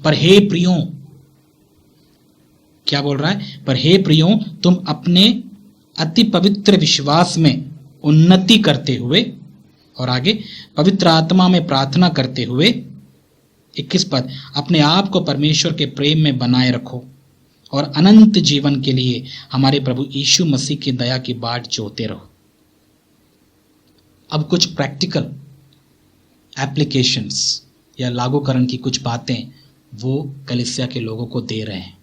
पर हे प्रियों, क्या बोल रहा है? पर हे प्रियों, तुम अपने अति पवित्र विश्वास में उन्नति करते हुए, और आगे पवित्र आत्मा में प्रार्थना करते हुए, 21 पद, अपने आप को परमेश्वर के प्रेम में बनाए रखो और अनंत जीवन के लिए हमारे प्रभु यीशु मसीह की दया की बाट जोते रहो। अब कुछ प्रैक्टिकल एप्लीकेशंस या लागूकरण की कुछ बातें वो कलीसिया के लोगों को दे रहे हैं।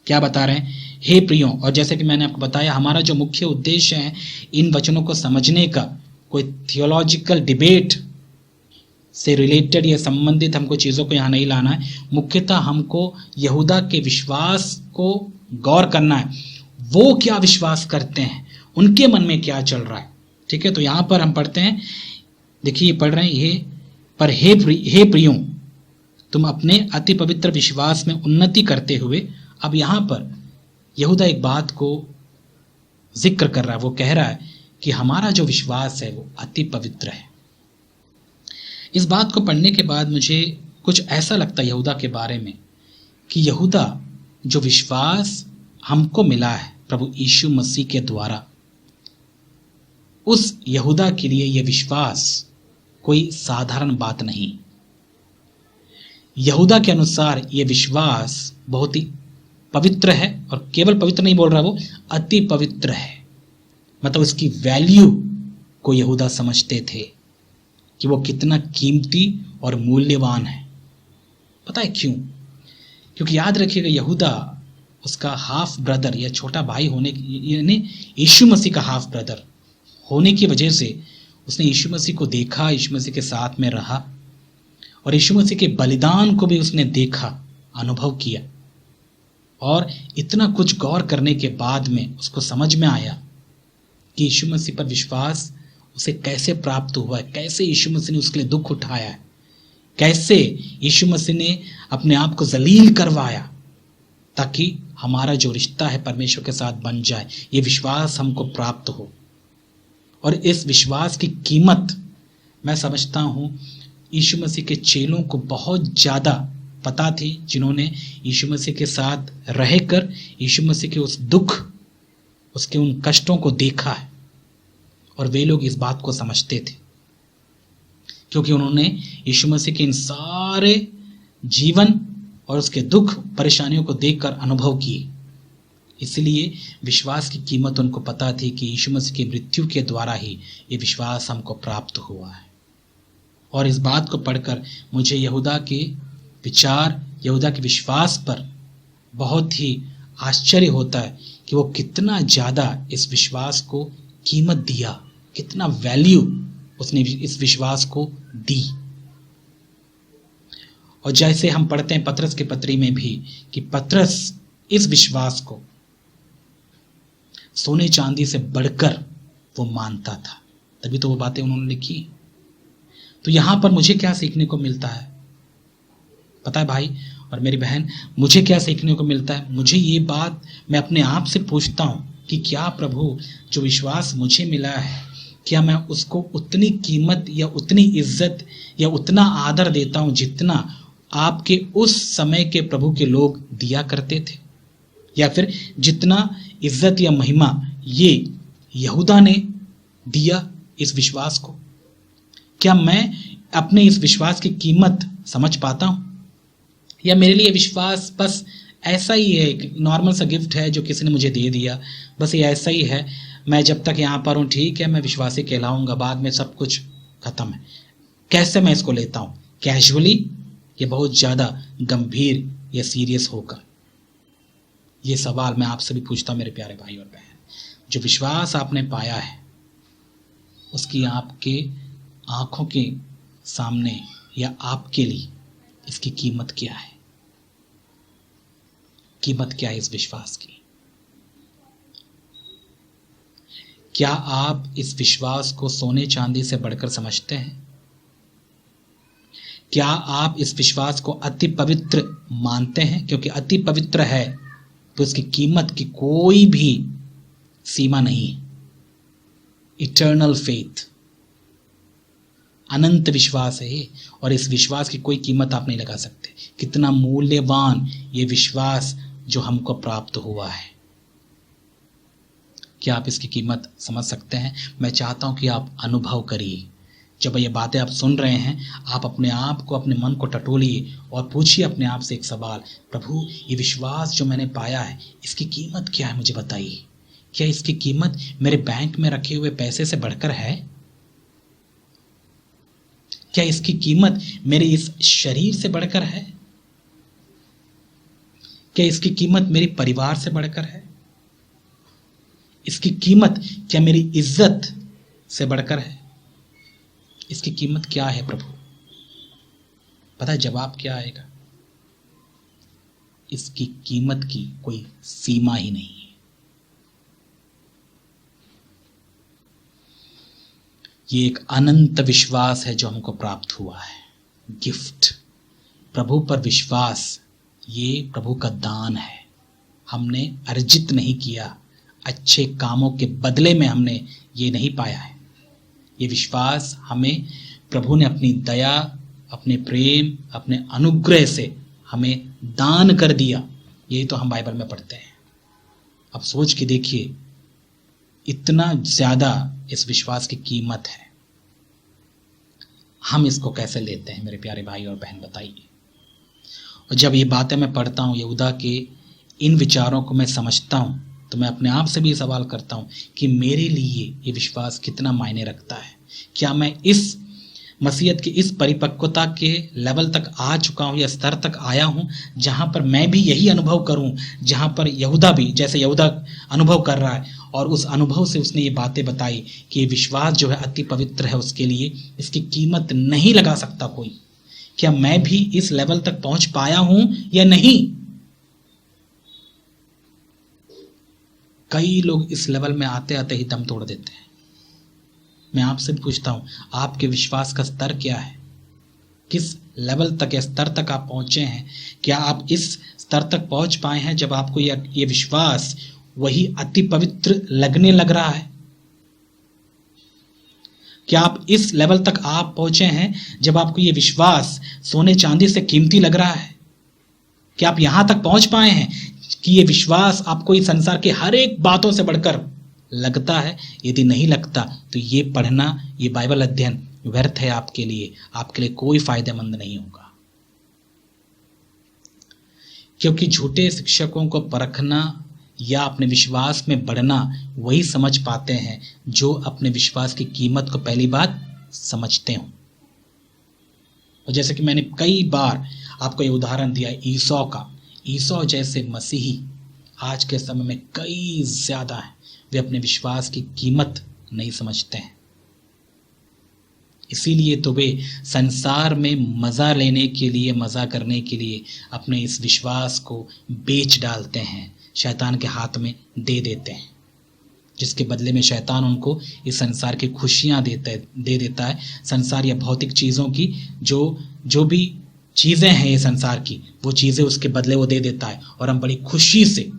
क्या बता रहे हैं? हे प्रियों, और जैसे कि मैंने आपको बताया, हमारा जो मुख्य उद्देश्य है इन वचनों को समझने का, कोई थियोलॉजिकल डिबेट से रिलेटेड या संबंधित हमको चीज़ों को यहाँ नहीं लाना है। मुख्यतः हमको यहूदा के विश्वास को गौर करना है। वो क्या विश्वास करते हैं, उनके मन में क्या चल रहा है। ठीक है, तो यहाँ पर हम पढ़ते हैं, देखिए पढ़ रहे हैं, ये पर हे प्रियों, तुम अपने अति पवित्र विश्वास में उन्नति करते हुए। अब यहाँ पर यहूदा एक बात को जिक्र कर रहा है। वो कह रहा है कि हमारा जो विश्वास है वो अति पवित्र है। इस बात को पढ़ने के बाद मुझे कुछ ऐसा लगता है यहूदा के बारे में कि यहूदा जो विश्वास हमको मिला है प्रभु यीशु मसीह के द्वारा, उस यहूदा के लिए यह विश्वास कोई साधारण बात नहीं। यहूदा के अनुसार यह विश्वास बहुत ही पवित्र है, और केवल पवित्र नहीं बोल रहा, वो अति पवित्र है। मतलब उसकी वैल्यू को यहूदा समझते थे कि वो कितना कीमती और मूल्यवान है। पता है क्यों? क्योंकि याद रखिएगा, यहूदा उसका हाफ ब्रदर या छोटा भाई होने, यानी यीशु मसीह का हाफ ब्रदर होने की वजह से उसने यीशु मसीह को देखा, यीशु मसीह के साथ में रहा, और यीशु मसीह के बलिदान को भी उसने देखा, अनुभव किया। और इतना कुछ गौर करने के बाद में उसको समझ में आया कि यीशु मसीह पर विश्वास उसे कैसे प्राप्त हुआ है, कैसे यीशु मसीह ने उसके लिए दुख उठाया है, कैसे यीशु मसीह ने अपने आप को जलील करवाया ताकि हमारा जो रिश्ता है परमेश्वर के साथ बन जाए। ये विश्वास हमको प्राप्त हो। और इस विश्वास की कीमत मैं समझता हूँ यीशु मसीह के चेलों को बहुत ज़्यादा पता थी, जिन्होंने यीशु मसीह के साथ रहकर यीशु मसीह के उस दुख, उसके उन कष्टों को देखा है। और वे लोग इस बात को समझते थे क्योंकि उन्होंने यीशु मसीह के इन सारे जीवन और उसके दुख परेशानियों को देखकर अनुभव किए। इसलिए विश्वास की कीमत उनको पता थी कि यीशु मसीह की मृत्यु के द्वारा ही ये विश्वास हमको प्राप्त हुआ है। और इस बात को पढ़कर मुझे यहूदा के विचार, यहूदा के विश्वास पर बहुत ही आश्चर्य होता है कि वो कितना ज़्यादा इस विश्वास को कीमत दिया, कितना वैल्यू उसने इस विश्वास को दी। और जैसे हम पढ़ते हैं पतरस के पत्री में भी कि पतरस इस विश्वास को सोने चांदी से बढ़कर वो मानता था, तभी तो वो बातें उन्होंने लिखी। तो यहां पर मुझे क्या सीखने को मिलता है पता है भाई और मेरी बहन, मुझे क्या सीखने को मिलता है? मुझे ये बात मैं अपने आप से पूछता हूं कि क्या प्रभु जो विश्वास मुझे मिला है, क्या मैं उसको उतनी कीमत या उतनी इज्जत या उतना आदर देता हूं जितना आपके उस समय के प्रभु के लोग दिया करते थे? या फिर जितना इज्जत या महिमा ये यहूदा ने दिया इस विश्वास को, क्या मैं अपने इस विश्वास की कीमत समझ पाता हूं? या मेरे लिए विश्वास बस ऐसा ही है, एक नॉर्मल सा गिफ्ट है जो किसी ने मुझे दे दिया, बस ये ऐसा ही है, मैं जब तक यहाँ पर हूँ ठीक है, मैं विश्वासी कहलाऊंगा, बाद में सब कुछ खत्म है। कैसे मैं इसको लेता हूँ? कैजुअली या बहुत ज़्यादा गंभीर या सीरियस होकर? ये सवाल मैं आपसे भी पूछता हूँ मेरे प्यारे भाई और बहन। जो विश्वास आपने पाया है उसकी आपके आंखों के सामने या आपके लिए इसकी कीमत क्या है? कीमत क्या है इस विश्वास की? क्या आप इस विश्वास को सोने चांदी से बढ़कर समझते हैं? क्या आप इस विश्वास को अति पवित्र मानते हैं? क्योंकि अति पवित्र है तो इसकी कीमत की कोई भी सीमा नहीं। इटर्नल फेथ, अनंत विश्वास है ये, और इस विश्वास की कोई कीमत आप नहीं लगा सकते। कितना मूल्यवान ये विश्वास जो हमको प्राप्त हुआ है, क्या आप इसकी कीमत समझ सकते हैं? मैं चाहता हूं कि आप अनुभव करिए। जब ये बातें आप सुन रहे हैं, आप अपने आप को, अपने मन को टटोलिए और पूछिए अपने आप से एक सवाल, प्रभु ये विश्वास जो मैंने पाया है इसकी कीमत क्या है, मुझे बताइए। क्या इसकी कीमत मेरे बैंक में रखे हुए पैसे से बढ़कर है? क्या इसकी कीमत मेरे इस शरीर से बढ़कर है? क्या इसकी कीमत मेरे परिवार से बढ़कर है? इसकी कीमत क्या मेरी इज्जत से बढ़कर है? इसकी कीमत क्या है प्रभु? पता है जवाब क्या आएगा? इसकी कीमत की कोई सीमा ही नहीं है। ये एक अनंत विश्वास है जो हमको प्राप्त हुआ है, गिफ्ट। प्रभु पर विश्वास ये प्रभु का दान है। हमने अर्जित नहीं किया, अच्छे कामों के बदले में हमने ये नहीं पाया है। ये विश्वास हमें प्रभु ने अपनी दया, अपने प्रेम, अपने अनुग्रह से हमें दान कर दिया। यही तो हम बाइबल में पढ़ते हैं। अब सोच के देखिए, इतना ज़्यादा इस विश्वास की कीमत है। हम इसको कैसे लेते हैं मेरे प्यारे भाई और बहन, बताइए। और जब ये बातें मैं पढ़ता हूँ, यहूदा के इन विचारों को मैं समझता हूँ, तो मैं अपने आप से भी सवाल करता हूँ कि मेरे लिए ये विश्वास कितना मायने रखता है। क्या मैं इस मसीहत की इस परिपक्वता के लेवल तक आ चुका हूँ या स्तर तक आया हूँ जहाँ पर मैं भी यही अनुभव करूँ जहाँ पर यहूदा भी, जैसे यहूदा अनुभव कर रहा है, और उस अनुभव से उसने ये बातें बताई कि ये विश्वास जो है अति पवित्र है, उसके लिए इसकी कीमत नहीं लगा सकता कोई। क्या मैं भी इस लेवल तक पहुँच पाया हूँ या नहीं? कई लोग इस लेवल में आते आते ही दम तोड़ देते हैं। मैं आपसे पूछता हूं, आपके विश्वास का स्तर क्या है? किस लेवल तक या स्तर तक आप पहुंचे हैं? क्या आप इस स्तर तक पहुंच पाए हैं जब आपको ये विश्वास वही अति पवित्र लगने लग रहा है? क्या आप इस लेवल तक आप पहुंचे हैं जब आपको ये विश्वास सोने चांदी से कीमती लग रहा है? क्या आप यहां तक पहुंच पाए हैं कि ये विश्वास आपको इस संसार के हर एक बातों से बढ़कर लगता है? यदि नहीं लगता तो ये पढ़ना, ये बाइबल अध्ययन व्यर्थ है आपके लिए कोई फायदेमंद नहीं होगा। क्योंकि झूठे शिक्षकों को परखना या अपने विश्वास में बढ़ना वही समझ पाते हैं जो अपने विश्वास की कीमत को पहली बार समझते हो। और जैसे कि मैंने कई बार आपको ये उदाहरण दिया ईसौ का, ईसौ जैसे मसीही आज के समय में कई ज्यादा हैं। वे अपने विश्वास की कीमत नहीं समझते हैं, इसीलिए तो वे संसार में मज़ा लेने के लिए, मज़ा करने के लिए अपने इस विश्वास को बेच डालते हैं, शैतान के हाथ में दे देते हैं, जिसके बदले में शैतान उनको इस संसार की खुशियाँ दे देता है। संसार या भौतिक चीज़ों की जो भी चीज़ें हैं ये संसार की, वो चीज़ें उसके बदले वो दे देता है, और हम बड़ी खुशी से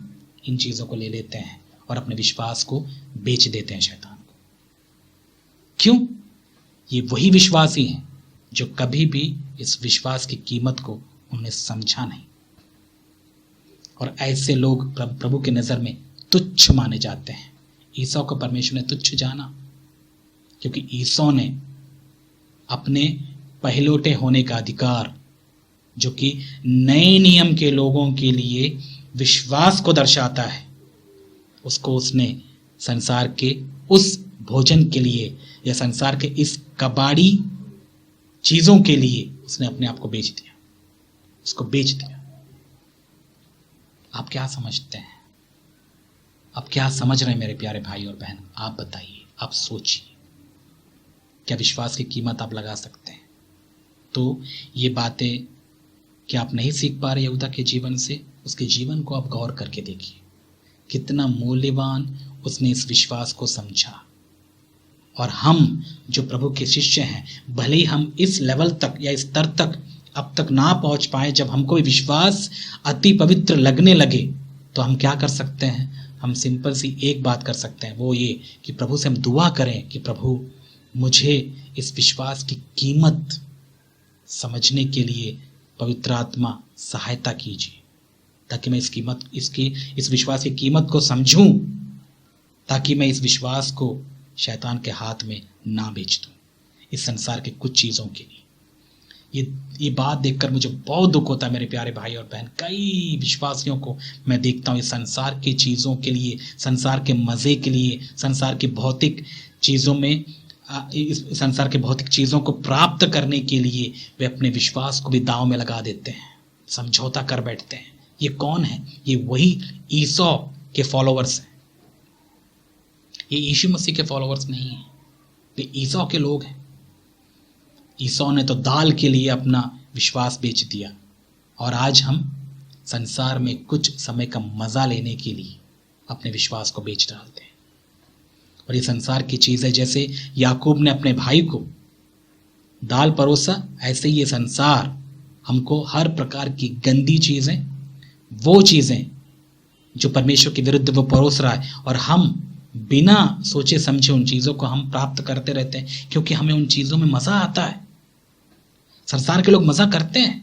इन चीज़ों को ले लेते हैं और अपने विश्वास को बेच देते हैं शैतान को। क्यों? ये वही विश्वासी हैं जो कभी भी इस विश्वास की कीमत को उन्होंने समझा नहीं, और ऐसे लोग प्रभु की नज़र में तुच्छ माने जाते हैं। ईसौ को परमेश्वर ने तुच्छ जाना क्योंकि ईसौ ने अपने पहलौठे होने का अधिकार, जो कि नए नियम के लोगों के लिए विश्वास को दर्शाता है, उसको उसने संसार के उस भोजन के लिए या संसार के इस कबाड़ी चीज़ों के लिए उसने अपने आप को बेच दिया, उसको बेच दिया। आप क्या समझते हैं? आप क्या समझ रहे हैं मेरे प्यारे भाई और बहन? आप बताइए, आप सोचिए, क्या विश्वास की कीमत आप लगा सकते हैं? तो ये बातें क्या आप नहीं सीख पा रहे यहूदा के जीवन से? उसके जीवन को आप गौर करके देखिए, कितना मूल्यवान उसने इस विश्वास को समझा। और हम जो प्रभु के शिष्य हैं, भले ही हम इस लेवल तक या इस स्तर तक अब तक ना पहुंच पाए, जब हमको विश्वास अति पवित्र लगने लगे, तो हम क्या कर सकते हैं? हम सिंपल सी एक बात कर सकते हैं, वो ये कि प्रभु से हम दुआ करें कि प्रभु मुझे इस विश्वास की कीमत समझने के लिए पवित्र आत्मा सहायता कीजिए, ताकि मैं इस विश्वास की कीमत को समझूं, ताकि मैं इस विश्वास को शैतान के हाथ में ना बेच दूं इस संसार के कुछ चीज़ों के लिए। ये बात देखकर मुझे बहुत दुख होता है मेरे प्यारे भाई और बहन। कई विश्वासियों को मैं देखता हूँ इस संसार की चीज़ों के लिए, संसार के मज़े के लिए, संसार की भौतिक चीज़ों में, इस संसार के भौतिक चीज़ों को प्राप्त करने के लिए वे अपने विश्वास को भी दांव में लगा देते हैं, समझौता कर बैठते हैं। ये कौन है? ये वही ईसौ के फॉलोवर्स हैं। ये यीशु मसीह के फॉलोवर्स नहीं हैं, ये ईसौ के लोग हैं। ईसौ ने तो दाल के लिए अपना विश्वास बेच दिया, और आज हम संसार में कुछ समय का मज़ा लेने के लिए अपने विश्वास को बेच डालते हैं। और ये संसार की चीज़ें, जैसे याकूब ने अपने भाई को दाल परोसा, ऐसे ही ये संसार हमको हर प्रकार की गंदी चीज़ें, वो चीज़ें जो परमेश्वर के विरुद्ध वो परोस रहा है, और हम बिना सोचे समझे उन चीज़ों को हम प्राप्त करते रहते हैं, क्योंकि हमें उन चीज़ों में मज़ा आता है। संसार के लोग मज़ा करते हैं,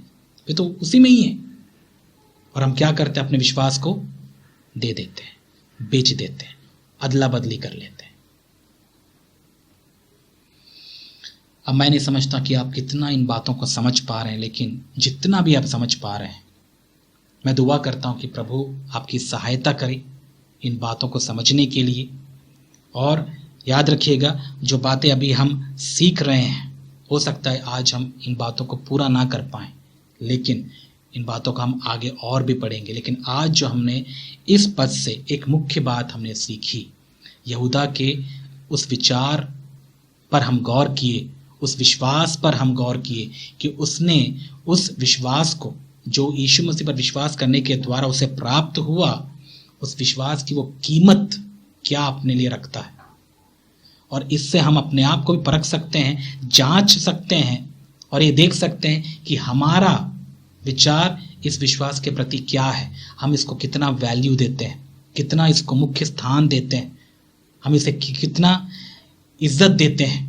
वे तो उसी में ही है, और हम क्या करते हैं? अपने विश्वास को दे देते हैं, बेच देते हैं, अदला बदली कर लेते हैं। अब मैं नहीं समझता कि आप कितना इन बातों को समझ पा रहे हैं, लेकिन जितना भी आप समझ पा रहे हैं, मैं दुआ करता हूं कि प्रभु आपकी सहायता करे इन बातों को समझने के लिए। और याद रखिएगा, जो बातें अभी हम सीख रहे हैं, हो सकता है आज हम इन बातों को पूरा ना कर पाएं, लेकिन इन बातों का हम आगे और भी पढ़ेंगे। लेकिन आज जो हमने इस पद से एक मुख्य बात हमने सीखी, यहूदा के उस विचार पर हम गौर किए, उस विश्वास पर हम गौर किए कि उसने उस विश्वास को, जो यीशु मसीह पर विश्वास करने के द्वारा उसे प्राप्त हुआ, उस विश्वास की वो कीमत क्या अपने लिए रखता है। और इससे हम अपने आप को भी परख सकते हैं, जांच सकते हैं, और ये देख सकते हैं कि हमारा विचार इस विश्वास के प्रति क्या है। हम इसको कितना वैल्यू देते हैं, कितना इसको मुख्य स्थान देते हैं, हम इसे कितना इज्जत देते हैं।